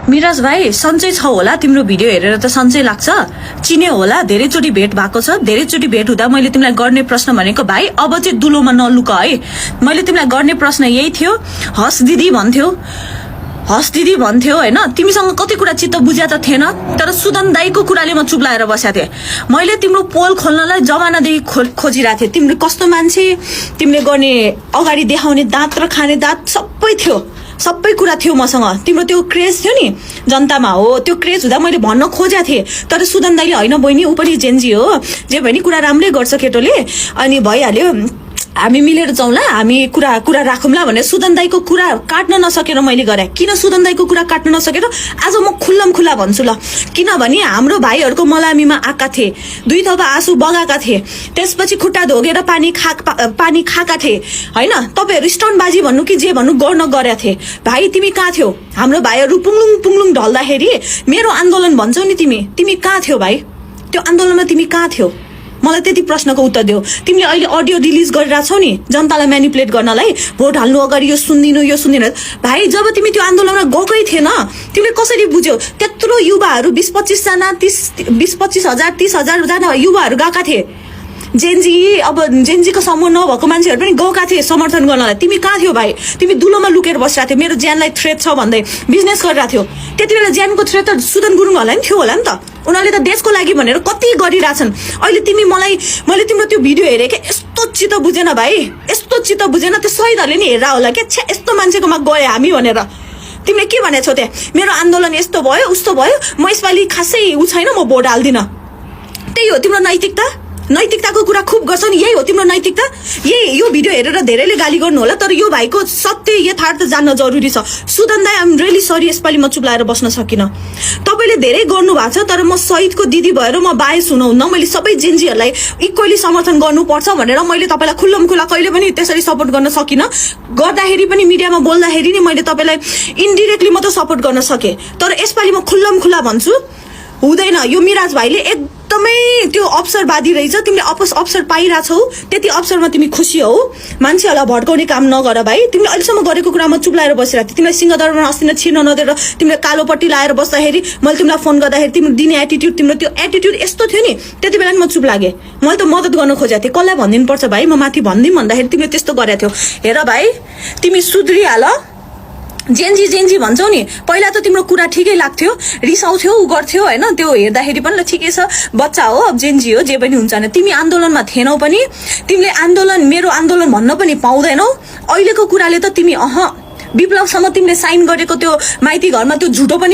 mirage भाइ सन्चै छ होला तिम्रो भिडियो हेरेर त सन्चै लाग्छ चिन्यो होला धेरैचोटि भेट भएको छ धेरैचोटि भेट हुँदा मैले तिमीलाई गर्ने प्रश्न भनेको भाइ अब चाहिँ दुलोमा नलुक है मैले तिमीलाई गर्ने प्रश्न यही थियो हस दिदी भन्थ्यो हैन तिमीसँग कति कुरा चित्त बुझ्या त थिएन तर सुदन दाइको कुराले म चुप्लाएर बसेको थिएँ मैले तिम्रो पोल खोल्नलाई जमानादेखि खोजिरहेको थिएँ तिमीले कस्तो मान्छे तिमीले गर्ने अगाडि देखाउने दाँत र खाने दाँत सबै कुरा थियो मसँग तिम्रो त्यो क्रेज थियो नि जनतामा हो त्यो क्रेज हुँदा मैले भन्न खोजेको थिएँ तर सुदन दाइले होइन बहिनी ऊ पनि जेन्जी हो जे भने कुरा राम्रै गर्छ केटोले अनि भइहाल्यो हामी मिलेर जाउँला हामी कुरा राखौँला भनेर सुदन दाइको कुरा काट्न नसकेर मैले गरेँ किन सुदन दाइको कुरा काट्न नसकेर आज म खुल्लम खुल्ला भन्छु ल किनभने हाम्रो भाइहरूको मलामीमा आएका थिए दुई थोपा आँसु बगाएका थिए त्यसपछि खुट्टा धोगेर पानी खाएका थिए हैन तपाईहरु स्टन्टबाजी भन्नु कि जे भन्नु गर्न गरेका थिए भाइ तिमी कहाँ थियौ हाम्रो भाइहरू पुङलुङ ढल्दाखेरि मेरो आन्दोलन भन्छौ नि तिमी कहाँ थियौ भाइ त्यो आन्दोलनमा तिमी कहाँ थियौ मलाई त्यति प्रश्नको उत्तर देऊ तिमीले अहिले अडियो रिलिज गरिरहेछौ नि जनतालाई म्यानिपुलेट गर्नलाई भोट हाल्नु अगाडि यो सुन्दिनु भाइ जब तिमी त्यो आन्दोलनमा गएकै थिएन तिमीले कसरी बुझ्यौ त्यत्रो युवाहरू 20-25 जना 20-25,000 30,000 जना युवाहरू गएका थिए जेन्जीको समूह नभएको मान्छेहरू पनि गएका थिए समर्थन गर्नलाई तिमी कहाँ थियौ भाइ तिमी दुलोमा लुकेर बसिरहेको थियौ मेरो ज्यानलाई थ्रेट छ भन्दै बिजनेस गरिरहेको थियौ त्यति बेला ज्यानको थ्रेट त सुदन गुरुङहरूलाई नि थियो होला नि त उनीहरूले त देशको लागि भनेर कति गरिरहेछन् अहिले तिमी मैले तिम्रो त्यो भिडियो हेरेँ के यस्तो चित्त बुझेन भाइ यस्तो चित्त बुझेन त्यो शहीदहरूले नि हेरेर होला के छ्या यस्तो मान्छेकोमा गए हामी भनेर तिमीले के भनेछौ त्यहाँ मेरो आन्दोलन यस्तो भयो उस्तो भयो म यसपालि खासै उ छैन म भोट हाल्दिन त्यही हो तिम्रो नैतिकताको कुरा खुब गर्छौ नि यही हो तिम्रो नैतिकता यही यो भिडियो हेरेर धेरैले गाली गर्नु होला तर यो भाइको सत्य यथार्थ जान्न जरुरी छ सुदन दाइ आइम रियली सरी यसपालि म चुप्लाएर बस्न सकिन तपाईले धेरै गर्नु भएको छ तर म शहीदको दिदी भएर म बायस हुनुहुन्न मैले सबै जेन्जीहरूलाई इक्वली समर्थन गर्नुपर्छ भनेर मैले तपाईलाई खुल्लम खुल्ला कहिले पनि त्यसरी सपोर्ट गर्न सकिन गर्दाखेरि पनि मिडियामा बोल्दाखेरि नि मैले तपाईलाई इन्डिरेक्टली मात्र सपोर्ट गर्न सके तर यसपालि म खुल्लम खुल्ला भन्छु हुँदैन यो मिराज भाइले एकदमै त्यो अवसरवादी रहेछ तिमीले अवसर पाइरहेछौ त्यति अवसरमा तिमी खुसी हौ मान्छेहरूलाई भड्काउने काम नगर भाइ तिमीले अहिलेसम्म गरेको कुरामा चुप्लाएर बसिरहेको थियौ तिमीलाई सिंहदरबारमा अस्ति नै छिर्न नदिएर तिमीले कालोपट्टि लाएर बस्दाखेरि मैले तिमीलाई फोन गर्दाखेरि तिम्रो दिने एटिट्युड तिम्रो त्यो एटिट्युड यस्तो थियो नि त्यति बेला नि म चुप लागेँ मैले त मद्दत गर्न खोजेको थिएँ कसलाई भनिदिनु पर्छ भाइ म माथि भनिदिउँ भन्दाखेरि तिमीले त्यस्तो गरेको थियौ हेर भाइ तिमी सुध्रिहाल जेन्जी भन्छौ नि पहिला त तिम्रो कुरा ठिकै लाग्थ्यो रिसाउँथ्यौ उ गर्थ्यौ हैन त्यो हेर्दाखेरि पनि ल ठिकै छ बच्चा हो अब जेन्जी हो जे पनि हुन्छ नि तिमी आन्दोलनमा थिएनौ पनि तिमीले मेरो आन्दोलन भन्न पनि पाउँदैनौ अहिलेको कुराले त तिमी विप्लवसम्म तिमीले साइन गरेको त्यो माइती घरमा त्यो झुटो पनि